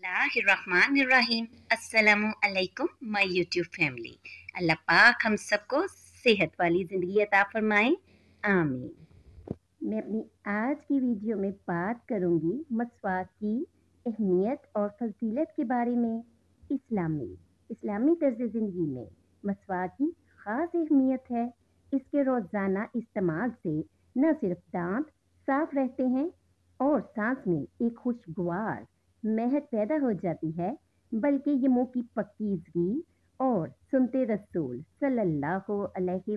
बिस्मिल्लाहिर्रहमानिर्रहीम। अस्सलामु अलैकुम माय यूट्यूब फैमिली। अल्लाह पाक हम सबको सेहत वाली ज़िंदगी अता फरमाए, आमीन। मैं अपनी आज की वीडियो में बात करूंगी मसवाक की अहमियत और फजीलत के बारे में। इस्लामी तर्ज ज़िंदगी में मसवाक की ख़ास अहमियत है। इसके रोज़ाना इस्तेमाल से न सिर्फ दांत साफ रहते हैं और सांस में एक खुशगवार महक पैदा हो जाती है, बल्कि ये मुंह की पकीज़गी और सुनते रसूल सल्लल्लाहु अलैहि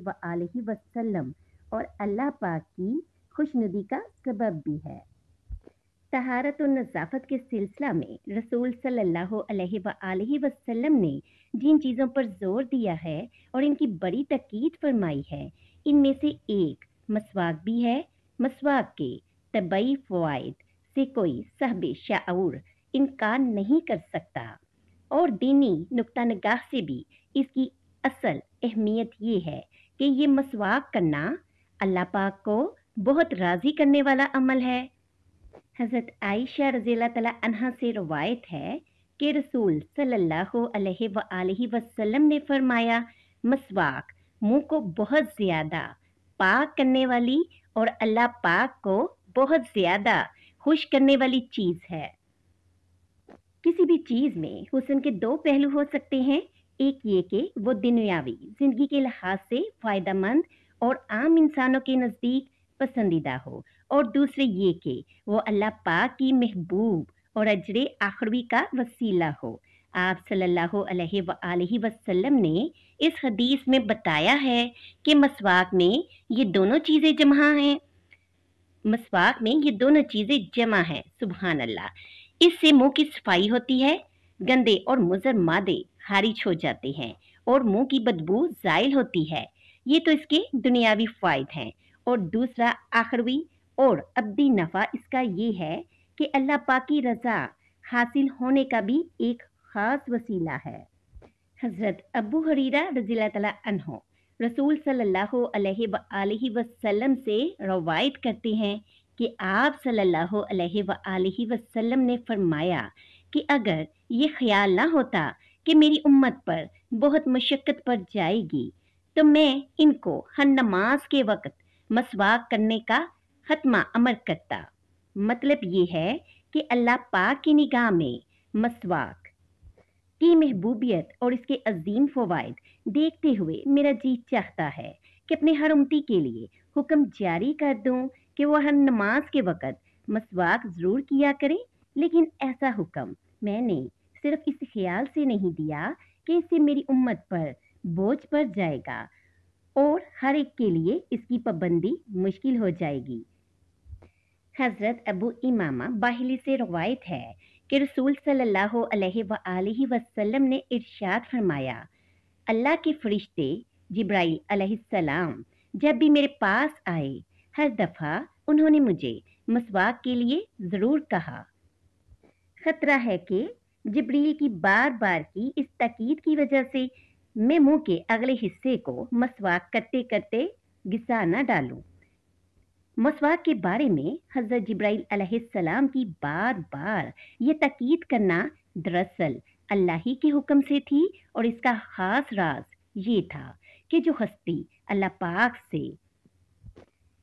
वसल्लम और अल्लाह पाक की खुशनुदी का सबब भी है। तहारत और नज़ाफ़त के सिलसिला में रसूल सल्लल्लाहु अलैहि वसल्लम ने जिन चीज़ों पर जोर दिया है और इनकी बड़ी तकीद फरमाई है, इनमें से एक मसवाक भी है। मसवाक के तबई फ़वाइद से कोई साहिब शाऊर इनकार नहीं कर सकता और दीनी नुक्ता निगाह से भी इसकी असल अहमियत ये है कि ये मसवाक करना अल्लाह पाक को बहुत राज़ी करने वाला अमल है। हज़रत आयशा रज़ियल्लाहु तआला अन्हा से रवायत है कि रसूल सल्लल्लाहु अलैहि वसल्लम ने फरमाया, मसवाक मुंह को बहुत ज़्यादा पाक करने वाली और अल्लाह पाक को बहुत ज़्यादा खुश करने वाली चीज़ है। किसी भी चीज़ में हुस्न के दो पहलू हो सकते हैं। एक ये कि वो दुनियावी ज़िंदगी के लिहाज से फ़ायदेमंद और आम इंसानों के नज़दीक पसंदीदा हो, और दूसरे ये कि वो अल्लाह पाक की महबूब और अजर आखिरी का वसीला हो। आप सल्लल्लाहु अलैहि वसल्लम ने इस हदीस में बताया है कि मसवाक में ये दोनों चीज़ें जमा हैं। मसवाक में ये दोनों चीज़ें जमा हैं। सुभान अल्लाह। इससे मुंह की सफाई होती है, गंदे और मुज़र मादे खारिज हो जाते हैं और मुंह की बदबू ज़ाइल होती है। ये तो इसके दुनियावी फ़ायदे हैं, और दूसरा आखिरी और अब्दी नफ़ा इसका ये है कि अल्लाह पाक की रज़ा हासिल होने का भी एक ख़ास वसीला है। हज़रत अबू हुरैरा रज़ियल्लाहु तआला अन्हु रसूल सल्लल्लाहु अलैहि वसल्लम से रवायत करते हैं कि आप सल्लल्लाहु अलैहि वसल्लम ने फरमाया कि अगर ये ख्याल ना होता कि मेरी उम्मत पर बहुत मशक्क़त पड़ जाएगी, तो मैं इनको हर नमाज के वक़्त मसवाक करने का ख़त्मा अमर करता। मतलब ये है कि अल्लाह पाक की निगाह में मसवाक की महबूबियत और इसके अजीम फ़वाइद देखते हुए मेरा जी चाहता है कि अपने हर उम्मती के लिए हुक्म जारी कर दूं कि वह हर नमाज के वक़्त मसवाक ज़रूर किया करें। लेकिन ऐसा हुक्म मैंने सिर्फ इस ख्याल से नहीं दिया कि इससे मेरी उम्मत पर बोझ पड़ जाएगा और हर एक के लिए इसकी पाबंदी मुश्किल हो जाएगी। हज़रत अबू इमामा बाहिली से रवायत है कि रसूल सल्लल्लाहु अलैहि वसल्लम ने इरशाद फरमाया, अल्लाह के फरिश्ते जिब्राइल अलैहिस्सलाम जब भी मेरे पास आए, हर दफ़ा उन्होंने मुझे मसवाक के लिए ज़रूर कहा। खतरा है कि जिब्रील की बार बार की इस ताकीद की वजह से मैं मुंह के अगले हिस्से को मसवाक करते करते घिसा न डालूं। मसवाक के बारे में हज़रत जिब्राइल अलैहिस्सलाम की बार बार ये ताकीद करना दरअसल अल्लाह ही के हुक्म से थी, और इसका ख़ास राज ये था कि जो हस्ती अल्लाह पाक से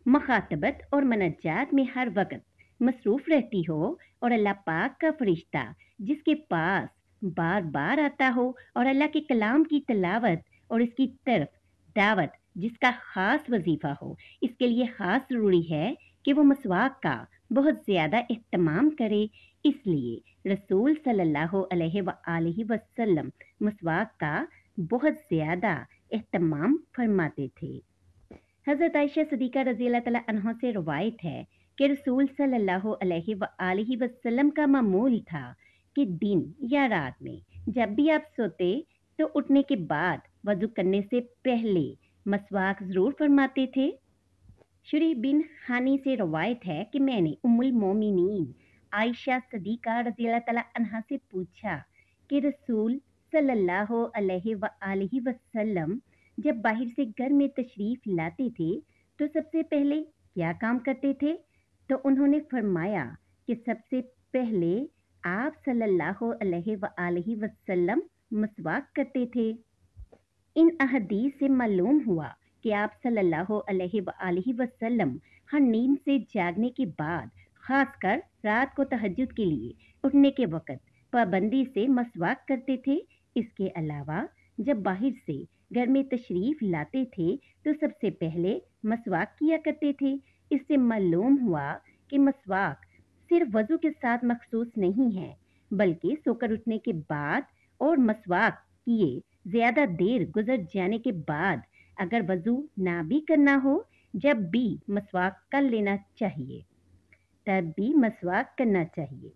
मुखातबत और मनजात में हर वक्त मसरूफ़ रहती हो, और अल्लाह पाक का फरिश्ता जिसके पास बार बार आता हो और अल्लाह के कलाम की तिलावत और इसकी तरफ दावत जिसका ख़ास वजीफ़ा हो, इसके लिए ख़ास ज़रूरी है कि वो मसवाक का बहुत ज़्यादा एहतमाम करे। इसलिए रसूल सल्लल्लाहु अलैहि वसल्लम मसवाक का बहुत ज़्यादा एहतमाम फरमाते थे। हज़रत आयशा सिद्दीक़ा रज़ियल्लाहु तआला अन्हा से रवायत है कि रसूल सल्लल्लाहु अलैहि वसल्लम का मामूल था कि दिन या रात में जब भी आप सोते तो उठने के बाद वज़ू करने से पहले मसवाक ज़रूर फरमाते थे। शुरी बिन हानी से रवायत है कि मैंने उम्मुल मोमिनीन आयशा सिद्दीक़ा रज़ियल्लाहु तआला अन्हा से पूछा कि रसूल सल्लल्लाहु अलैहि वसल्लम जब बाहर से घर में तशरीफ़ लाते थे तो सबसे पहले क्या काम करते थे? तो उन्होंने फरमाया कि सबसे पहले आप सल्लल्लाहु अलैहि वसल्लम मसवाक करते थे। इन अहदीस से मालूम हुआ कि आप सल्लल्लाहु अलैहि वसल्लम हर नींद से जागने के बाद, खासकर रात को तहज्जुद के लिए उठने के वक़्त पाबंदी से मसवाक करते थे। इसके अलावा जब बाहर से घर में तशरीफ़ लाते थे तो सबसे पहले मसवाक किया करते थे। इससे मालूम हुआ कि मसवाक सिर्फ वज़ू के साथ मखसूस नहीं है, बल्कि सोकर उठने के बाद और मसवाक किए ज़्यादा देर गुजर जाने के बाद अगर वज़ू ना भी करना हो, जब भी मसवाक कर लेना चाहिए, तब भी मसवाक करना चाहिए।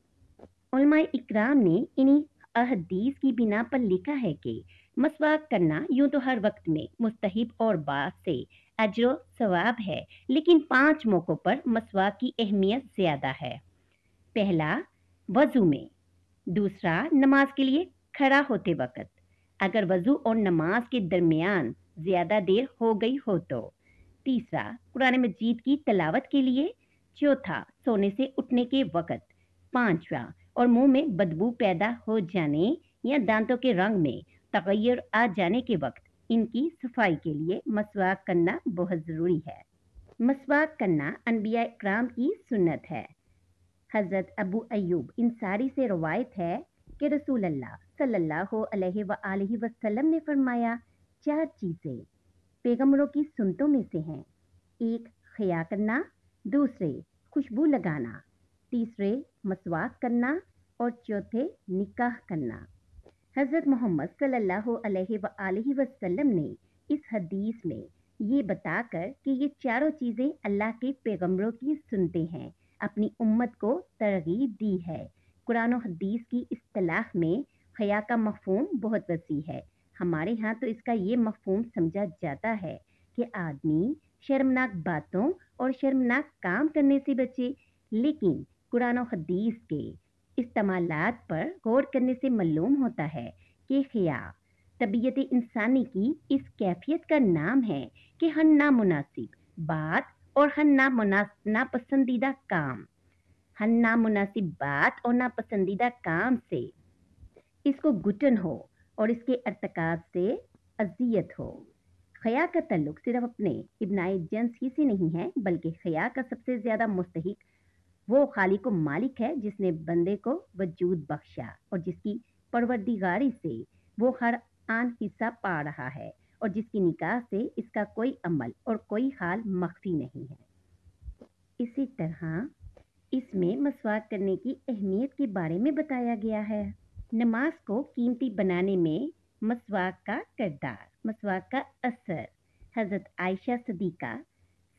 उलमाए इकराम ने इन्हीं अहदीस की बिना पर लिखा है कि मसवाक करना यूं तो हर वक्त में मुस्तहिब और बात से अजर सवाब है, लेकिन 5 मौक़ों पर मसवाक की अहमियत ज़्यादा है। पहला, वज़ू में। दूसरा, नमाज के लिए खड़ा होते वक़्त, अगर वज़ू और नमाज के दरमियान ज़्यादा देर हो गई हो तो। तीसरा, कुरान मजीद की तिलावत के लिए। चौथा, सोने से उठने के वक़्त। पांचवा, और मुंह में बदबू पैदा हो जाने या दांतों के रंग में तगय्युर आ जाने के वक़्त इनकी सफाई के लिए मसवाक करना बहुत ज़रूरी है। मसवाक करना अनबिया इकराम की सुन्नत है। हज़रत अबू अय्यूब इंसारी से रवायत है कि रसूल अल्लाह सल्लल्लाहु अलैहि वसल्लम ने फरमाया, 4 चीज़ें पैगंबरों की सुन्नतों में से हैं। 1, खया करना, दूसरे, खुशबू लगाना, तीसरे, मसवाक करना और चौथे, निकाह करना। हज़रत मोहम्मद सल्लल्लाहु अलैहि वसल्लम ने इस हदीस में ये बताकर कि ये चारों चीज़ें अल्लाह के पैगंबरों की सुन्नतें हैं, अपनी उम्मत को तरगीब दी है। कुरान और हदीस की इस्तिलाह में हया का मफ़हूम बहुत वसी है। हमारे यहाँ तो इसका ये मफ़हूम समझा जाता है कि आदमी शर्मनाक बातों और शर्मनाक काम करने से बचे, लेकिन कुरान और हदीस के इस्तेमालात पर गौर करने से मालूम होता है कि हया तबीयत इंसानी की इस कैफियत का नाम है कि हर नामुनासिब बात और हर नापसंदीदा काम, हर नामुनासिब बात और नापसंदीदा काम से इसको घुटन हो और इसके अर्तकाब से अजियत हो। खया का तल्लुक सिर्फ अपने इब्नाए जिन्स ही से नहीं है, बल्कि खया का सबसे ज़्यादा मुस्तहिक वो खालिक व मालिक है जिसने बंदे को वजूद बख्शा और जिसकी परवरदिगारी से वो हर आन हिस्सा पा रहा है और जिसकी निगाह से इसका कोई अमल और कोई हाल मख्फी नहीं है। इसी तरह इसमें मसवाक करने की अहमियत के बारे में बताया गया है। नमाज को कीमती बनाने में मसवाक का किरदार, मसवाक का असर। हज़रत आयशा सदीक़ा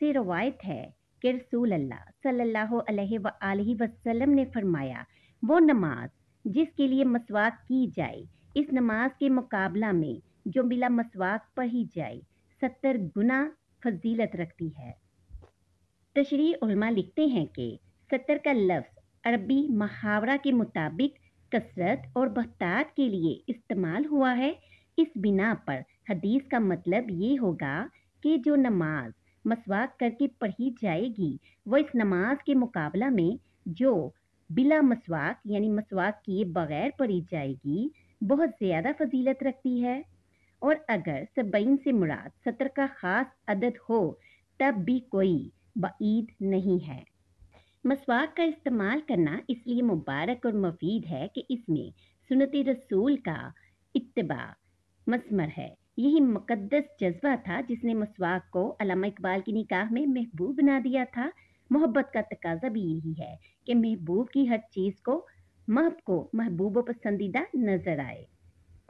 से रवायत है कि रसूल अल्लाह सल्लल्लाहु अलैहि वसल्लम ने फरमाया, वो नमाज जिसके लिए मसवाक की जाए, इस नमाज के मुकाबला में जो बिला मसवाक पढ़ी जाए 70 गुना फजीलत रखती है। तशरीह उलमा लिखते हैं कि 70 का लफ्ज़ अरबी मुहावरा के मुताबिक कसरत और बहतात के लिए इस्तेमाल हुआ है। इस बिना पर हदीस का मतलब ये होगा कि जो नमाज मसवाक करके पढ़ी जाएगी वो इस नमाज के मुकाबला में जो बिला मसवाक यानी मसवाक किए बगैर पढ़ी जाएगी बहुत ज़्यादा फजीलत रखती है। और अगर 70 से मुराद 70 का ख़ास अदद हो तब भी कोई बईद नहीं है। मसवाक का इस्तेमाल करना इसलिए मुबारक और मुफीद है कि इसमें सुन्नत रसूल का इत्तिबा मसमर है। यही मुकद्दस जज्बा था जिसने मसवाक को अल्लामा इकबाल की निगाह में महबूब बना दिया था। मोहब्बत का तकाजा भी यही है कि महबूब की हर चीज़ को महबूब व पसंदीदा नजर आए।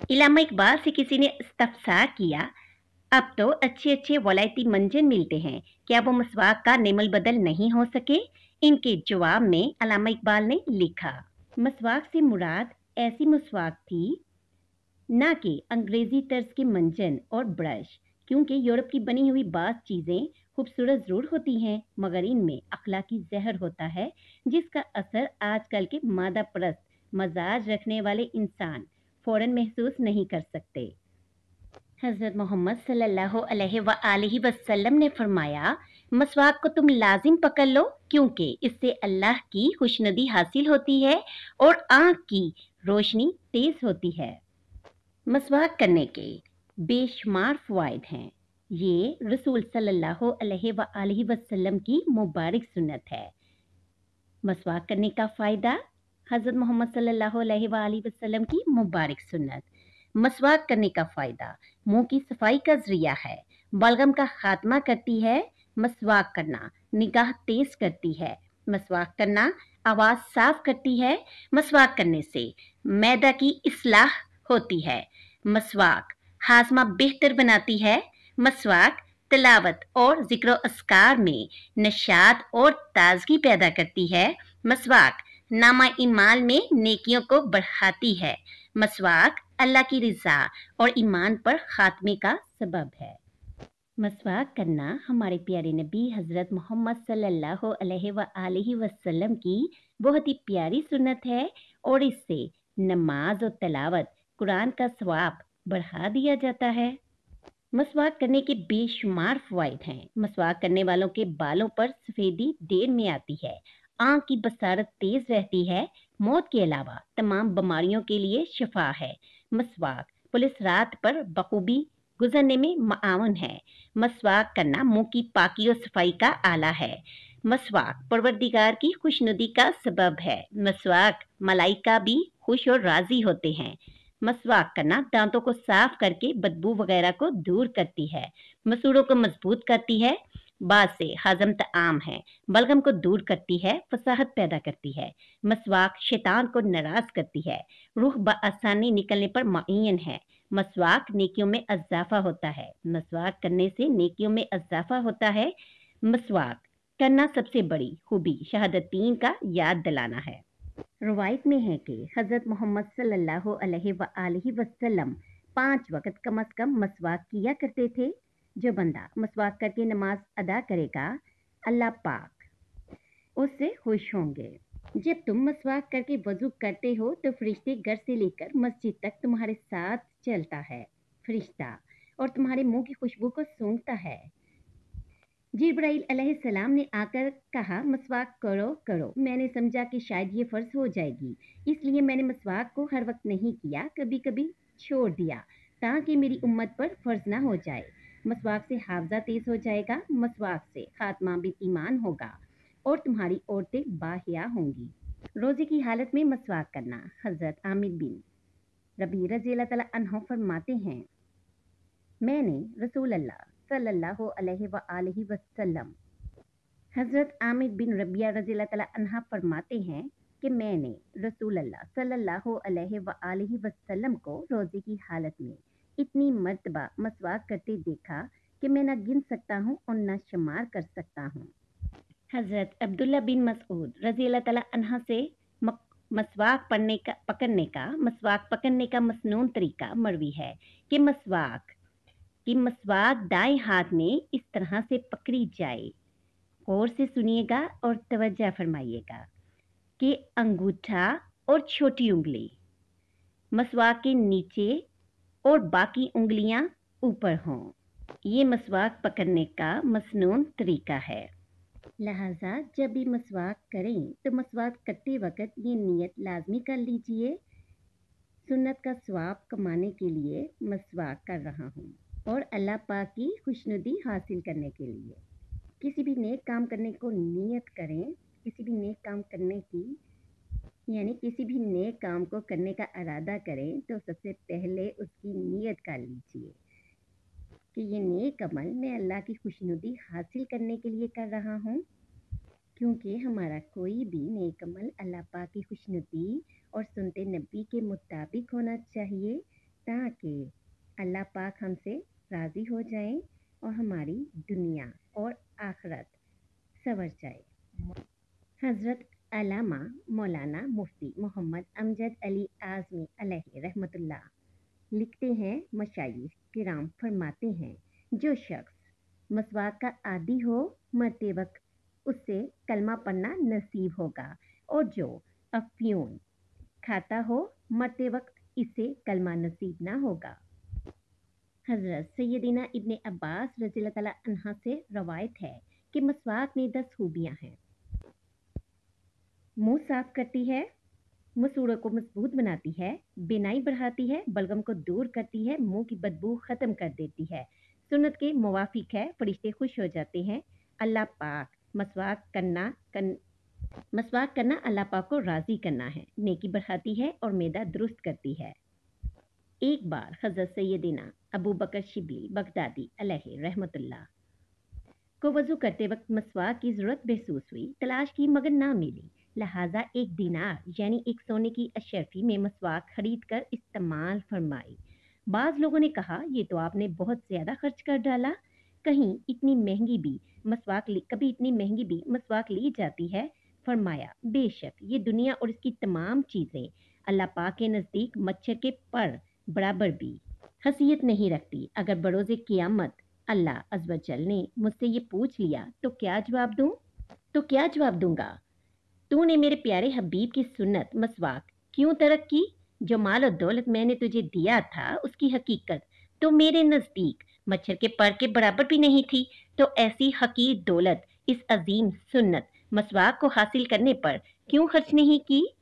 अल्लामा इकबाल से किसी ने इस्तफसार किया, अब तो अच्छे अच्छे वलायती मंजन मिलते हैं, क्या वो मसवाक का नेमल बदल नहीं हो सके? इनके जवाब में अल्लामा इकबाल ने लिखा, मसवाक से मुराद ऐसी मसवाक थी ना कि अंग्रेजी तर्ज के मंजन और ब्रश, क्योंकि यूरोप की बनी हुई बात चीज़ें खूबसूरत ज़रूर होती हैं मगर इनमें अखलाकी जहर होता है जिसका असर आजकल के मादा परस्त मजाज रखने वाले इंसान फ़ौरन महसूस नहीं कर सकते। हज़रत मोहम्मद सल्लल्लाहु अलैहि वसल्लम ने फरमाया, मसवाक को तुम लाजिम पकड़ लो क्योंकि इससे अल्लाह की खुशनुदी हासिल होती है और आँख की रोशनी तेज होती है। मसवाक करने के बेशुमार फ़वाइद हैं। ये रसूल सल्लल्लाहु अलैहि वसल्लम की मुबारक सुन्नत है। मसवाक करने का फ़ायदा, हज़रत मोहम्मद सल्लल्लाहु अलैहि वसल्लम की मुबारक सुन्नत। मसवाक करने का फ़ायदा, मुंह की सफाई का ज़रिया है, बलगम का खात्मा करती है। मसवाक करना निगाह तेज करती है। मसवाक करना आवाज़ साफ करती है। मसवाक करने से मैदा की इस्लाह होती है। मसवाक हाजमा बेहतर बनाती है। मसवाक तिलावत और ज़िक्र अस्कार में नशात और ताजगी पैदा करती है। मसवाक नामा ईमाल में नेकियों को बढ़ाती है। मसवाक अल्लाह की रिज़ा और ईमान पर खात्मे का सबब है। मसवाक करना हमारे प्यारे नबी हज़रत मोहम्मद सल्लल्लाहु अलैहि वसल्लम की बहुत ही प्यारी सुन्नत है और इससे नमाज और तिलावत कुरान का सवाब बढ़ा दिया जाता है। मसवाक करने के बेशुमार फ़वाइद हैं। मसवाक करने वालों के बालों पर सफ़ेदी देर में आती है, आँख की बसारत तेज़ रहती है, मौत के अलावा तमाम बीमारियों के लिए शिफा है। मसवाक पुलिस रात पर बखूबी गुजरने में मुआवन है। मसवाक करना मुंह की पाकी और सफाई का आला है। मसवाक परवरदिगार की खुशनुदी का सबब है। मसवाक मलाइका भी खुश और राज़ी होते हैं। मसवाक करना दांतों को साफ करके बदबू वगैरह को दूर करती है। मसूड़ों को मजबूत करती है। बाद से हजम आम है। बलगम को दूर करती है, फसाहत पैदा करती है। मसवाक शैतान को नाराज करती है। रूह बआसानी निकलने पर मुअय्यन है। मसवाक नेकियों में इजाफा होता है। मसवाक करने से नेकियों में इजाफा होता है। मसवाक करना सबसे बड़ी खूबी शहादतीन का याद दिलाना है। रवायत में है कि हज़रत मोहम्मद सल्लल्लाहु अलैहि वसल्लम 5 वक़्त कम अज़ कम मसवाक किया करते थे। जो बंदा मसवाक करके नमाज अदा करेगा, अल्लाह पाक उससे खुश होंगे। जब तुम मसवाक करके वज़ू करते हो तो फरिश्ते घर से लेकर मस्जिद तक तुम्हारे साथ चलता है फरिश्ता और तुम्हारे मुंह की खुशबू को सूंघता है। जिब्राइल अलैहिस्सलाम ने आकर कहा, मसवाक करो करो। मैंने समझा कि शायद ये फ़र्ज़ हो जाएगी, इसलिए मैंने मसवाक को हर वक्त नहीं किया, कभी कभी छोड़ दिया ताकि मेरी उम्मत पर फ़र्ज़ ना हो जाए। मसवाक से हाफ़ज़ा तेज़ हो जाएगा। मसवाक से खात्मा बिल ईमान होगा और तुम्हारी औरतें बाहिया होंगी। रोज़े की हालत में मसवाक करना। हज़रत आमिर बिन रबी रज़ी अल्लाह तआला अन्हु फरमाते हैं, मैंने रसूल अल्लाह सल्लल्लाहु अलैहि वसल्लम हज़रत आमिर बिन रबिया रज़ी अल्लाह तआला अन्हा फरमाते हैं कि मैंने रसूल अल्लाह सल्लल्लाहु अलैहि वसल्लम को रोज़े की हालत में इतनी मर्तबा मसवाक करते देखा कि मैं न गिन सकता हूँ और न शुमार कर सकता हूँ। हज़रत अब्दुल्ला बिन मसऊद रज़ी अल्लाह तआला अन्हा से मसवाक पकड़ने का मसनून तरीका मरवी है कि मसवाक दाएं हाथ में इस तरह से पकड़ी जाए। गौर से सुनिएगा और तवज्जो फरमाइएगा कि अंगूठा और छोटी उंगली मसवाक के नीचे और बाकी उंगलियां ऊपर हों। ये मसवाक पकड़ने का मसनून तरीका है। लिहाजा जब भी मसवाक करें तो मसवाक करते वक्त ये नियत लाजमी कर लीजिए, सुन्नत का सवाब कमाने के लिए मसवाक कर रहा हूँ और अल्लाह पाक की खुशनुदी हासिल करने के लिए। किसी भी नेक काम करने को नियत करें, किसी भी नेक काम करने की यानी किसी भी नेक काम को करने का इरादा करें तो सबसे पहले उसकी नियत कर लीजिए कि ये नेक अमल मैं अल्लाह की खुशनुदी हासिल करने के लिए कर रहा हूँ, क्योंकि हमारा कोई भी नेक अमल अल्लाह पाक की खुशनुदी और सुनते नबी के मुताबिक होना चाहिए ताकि अल्लाह पाक हमसे राज़ी हो जाए और हमारी दुनिया और आखिरत संवर जाए। हज़रत अल्लामा मौलाना मुफ्ती मोहम्मद अमजद अली आज़मी अलैहि रहमतुल्लाह लिखते हैं, मशाइख किराम फरमाते हैं, जो शख्स मसवाक का आदी हो मरते वक्त उससे कलमा पढ़ना नसीब होगा और जो अफ्यून खाता हो मरते वक्त इसे कलमा नसीब ना होगा। हज़रत सैयदिना इब्ने अब्बास रज़ी अल्लाह तआला अन्हा से रवायत है कि मसवाक में 10 खूबियाँ हैं। मुंह साफ करती है, मसूड़ों को मजबूत बनाती है, बिनाई बढ़ाती है, बलगम को दूर करती है, मुंह की बदबू खत्म कर देती है, सुन्नत के मुवाफिक है, फरिश्ते खुश हो जाते हैं। अल्लाह पाक मसवाक करना अल्लाह पाक को राजी करना है, नेकी बढ़ाती है और मैदा दुरुस्त करती है। एक बार हजरत सैयदना अबू बकर शिबली बगदादी अलैहि रहमतुल्लाह को वजू करते वक्त मसवाक की जरूरत महसूस हुई, तलाश की मगर ना मिली, लिहाजा एक दिनार यानी एक सोने की अशरफी में मसवाक खरीद कर इस्तेमाल फरमाई। बाज लोगों ने कहा, ये तो आपने बहुत ज्यादा खर्च कर डाला, कभी इतनी महंगी भी मसवाक ली जाती है। फरमाया, बेशक ये दुनिया और इसकी तमाम चीजें अल्लाह पाक के नजदीक मच्छर के पर बराबर भी हसीयत नहीं रखती। अगर बरोज़े क़यामत अल्लाह अज़्ज़वजल ने मुझसे ये पूछ लिया तो क्या जवाब दूंगा? तूने मेरे प्यारे हबीब की सुन्नत मसवाक क्यों तर्क की? जो माल और दौलत मैंने तुझे दिया था उसकी हकीकत तो मेरे नज़दीक मच्छर के पर के बराबर भी नहीं थी, तो ऐसी हकीर दौलत इस अजीम सुन्नत मसवाक को हासिल करने पर क्यों खर्च नहीं की?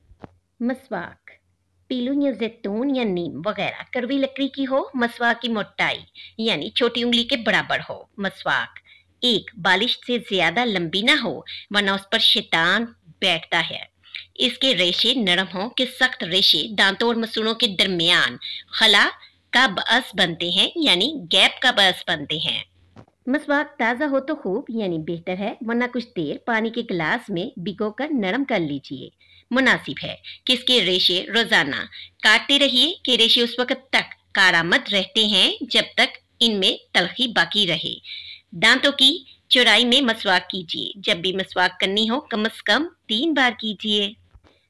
मसवाक पीलू या जैतून या नीम वगैरह कड़वी लकड़ी की हो। मसवाक की मोटाई यानी छोटी उंगली के बराबर हो। मसवाक एक बालिश से ज्यादा लंबी ना हो, वरना उस पर शैतान बैठता है। इसके रेशे नरम हो कि सख्त रेशे दांतों और मसूड़ों के दरमियान खला का बअस बनते हैं, यानी गैप का बअस बनते हैं। मसवाक ताज़ा हो तो खूब यानी बेहतर है, वरना कुछ देर पानी के गिलास में भिगोकर नरम कर लीजिए। मुनासिब है कि इसके रेशे रोजाना काटते रहिए कि रेशे उस वक्त तक कारामद रहते हैं जब तक इनमें तलखी बाकी रहे। दांतों की चौड़ाई में मसवाक कीजिए। जब भी मसवाक करनी हो कम से कम 3 बार कीजिए।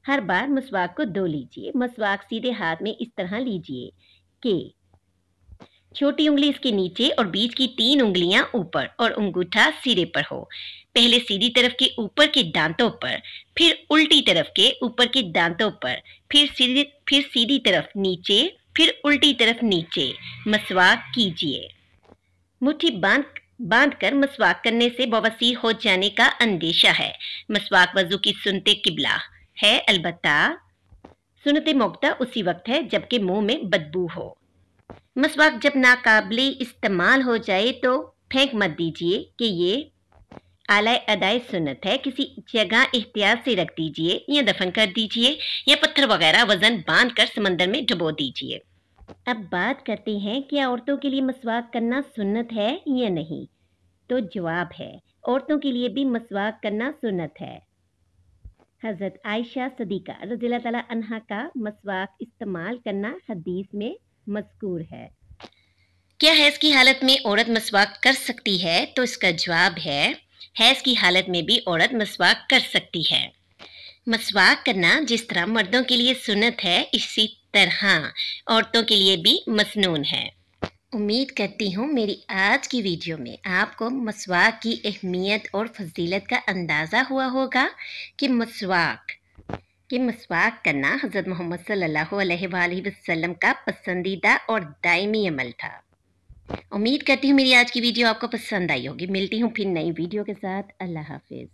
हर बार मसवाक को धो लीजिए। मसवाक सीधे हाथ में इस तरह लीजिए कि छोटी उंगली इसके नीचे और बीच की 3 उंगलियां ऊपर और अंगूठा सिरे पर हो। पहले सीधी तरफ के ऊपर के दांतों पर, फिर उल्टी तरफ के ऊपर के दांतों पर, फिर सीधी तरफ नीचे, फिर उल्टी तरफ नीचे मसवाक कीजिए। मुट्ठी बांध कर मसवाक करने से बवासीर हो जाने का अंदेशा है। मसवाक वजू की सुन्नते किबला है, अलबत्ता सुन्नते मोक्ता उसी वक्त है जबकि मुंह में बदबू हो। मसवाक जब नाकाबिले इस्तेमाल हो जाए तो फेंक मत दीजिए कि ये आला अदाए सुन्नत है। किसी जगह एहतियात से रख दीजिए या दफन कर दीजिए या पत्थर वगैरह वजन बांध कर समंदर में डुबो दीजिए। अब बात करते हैं कि औरतों के लिए मसवाक करना सुन्नत है या नहीं। तो जवाब है, औरतों के लिए भी मसवाक करना सुन्नत है। हजरत आयशा सदीका रज़ियल्लाहु तआला अन्हा का मसवाक इस्तेमाल करना हदीस में मज़कूर है। क्या हैज़ की हालत में औरत मसवाक कर सकती है? तो इसका जवाब है, हैज़ की हालत में भी औरत मसवाक कर सकती है। मसवाक करना जिस तरह मर्दों के लिए सुन्नत है, इसी तरह औरतों के लिए भी मसनून है। उम्मीद करती हूँ मेरी आज की वीडियो में आपको मसवाक की अहमियत और फजीलत का अंदाज़ा हुआ होगा कि मसवाक करना हज़रत मोहम्मद सल्लल्लाहु अलैहि वसल्लम का पसंदीदा और दायमी अमल था। उम्मीद करती हूँ मेरी आज की वीडियो आपको पसंद आई होगी। मिलती हूँ फिर नई वीडियो के साथ। अल्लाह हाफिज़।